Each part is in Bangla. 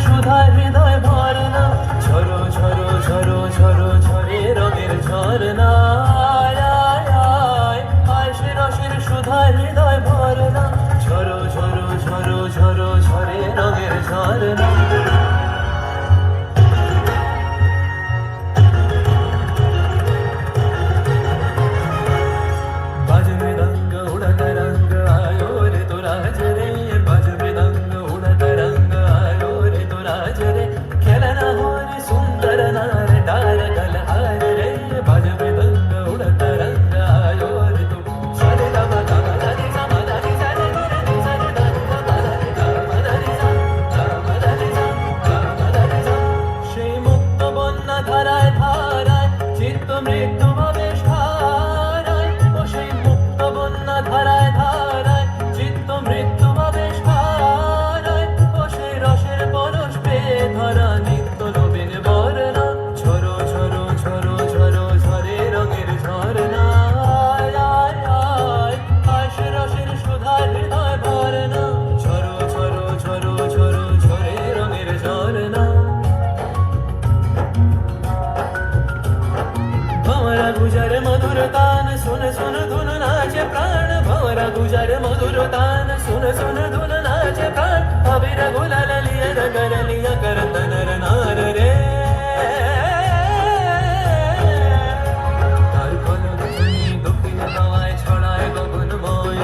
সুধায় হৃদয় ভরনা, ঝরো ঝরো ঝরো ঝরো ঝরে রঙের ঝরনা, সে রসের সুধায় হৃদয় ভরনা, ঝরো ঝরো ঝরো ঝরো ঝরে রঙের ঝরনা। बाज मृदंग उड़त रंग आयो रे तो राज रे, बाज मृदंग उड़त रंग आयो रे तो राज रे, खेलना हो रे सुंदर नार डार गलहार रे, बाज मृदंग उड़त रंग आयो रे तो सारे गा गा गा गा रे सा मा दा रे सा रे रे सा रे दा गा मा दा रे गा मा दा रे सा गा मा दा रे सा गा मा दा रे सा। সেই মুক্ত বন্যা ধারায় ধারায় চিত্ত মৃত্যু ভাবে সারায়, ও সেই মুক্ত বন্যা ধারায় ধারায় চিত্ত মৃত্যু ভাবে সারায়, ও সেই রসের পরশ পেয়ে ধরা নিত্য নবীন বর্ণা, ঝরো ঝরো ঝরো ঝরো ঝরে রঙের ঝরনা, সে রসের সুধায় হৃদয় ভরনা, ঝরো ঝরো ঝরো ঝরো ঝরে রঙের ঝরনা। भंवरा गुजर मधुर तान सुन सुन धुन नाचे प्राण, भंवरा गुजर मधुर तान सुन सुन धुन नाचे प्राण, अबीर गुलाल लिया कर लिया करत नर नार रे, तार कलक ध्वनि দক্ষিণ হাওয়ায় ছড়ায় গগনময়,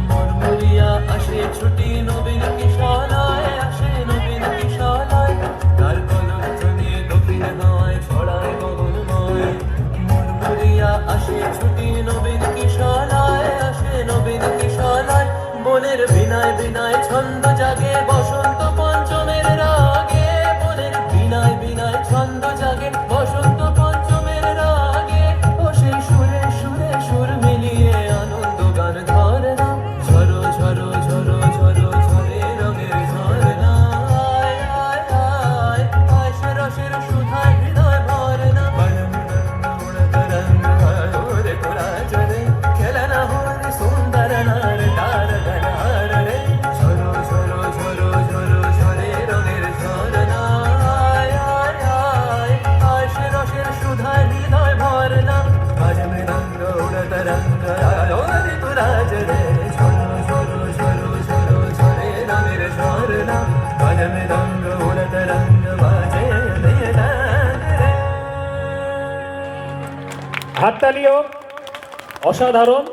মুরমুরিয়া আসে ছুটি নবীন কিশলয়, আসে নবীন কিশলয়, তার কলক ধ্বনি দক্ষিণ হাওয়ায় ছড়ায় গগনময়, মুরমুরিয়া আসে ছুটি নবীন কিশলয়, আসে নবীন কিশলয়, বনের বিনায় বিনায় ছন্দ জাগে বসন্ত পঞ্চমের রাগে, বনের বিনায় বিনায় ছন্দ জাগে বসন্ত পঞ্চমের রাগে, ও সেই সুরে সুরে সুর মিলিয়ে আনন্দ গান ধরনা, ঝরো ঝরো ঝরো ঝরো ঝরে রঙের ঝরনা, সে রসের সুধায় হৃদয় ভরনা, উড়ত রঙ্গ আলো রে তো রাজ রে, খেলনা हो रे सुंदर नार डार गलहार रे, ঝরো ঝরো ঝরো ঝরো ঝরে রঙের ঝরনা, সে রসের সুধায় হৃদয় ভরনা, বাজ মৃদঙ্গ উড়ত রঙ্গ আলো রে তো রাজ রে, ঝরো ঝরো ঝরো ঝরো ঝরে রঙের ঝরনা, বাজ মৃদঙ্গ উড়ত রঙ্গ বাজে মৃদঙ্গ রে। হাততালিও অসাধারণ।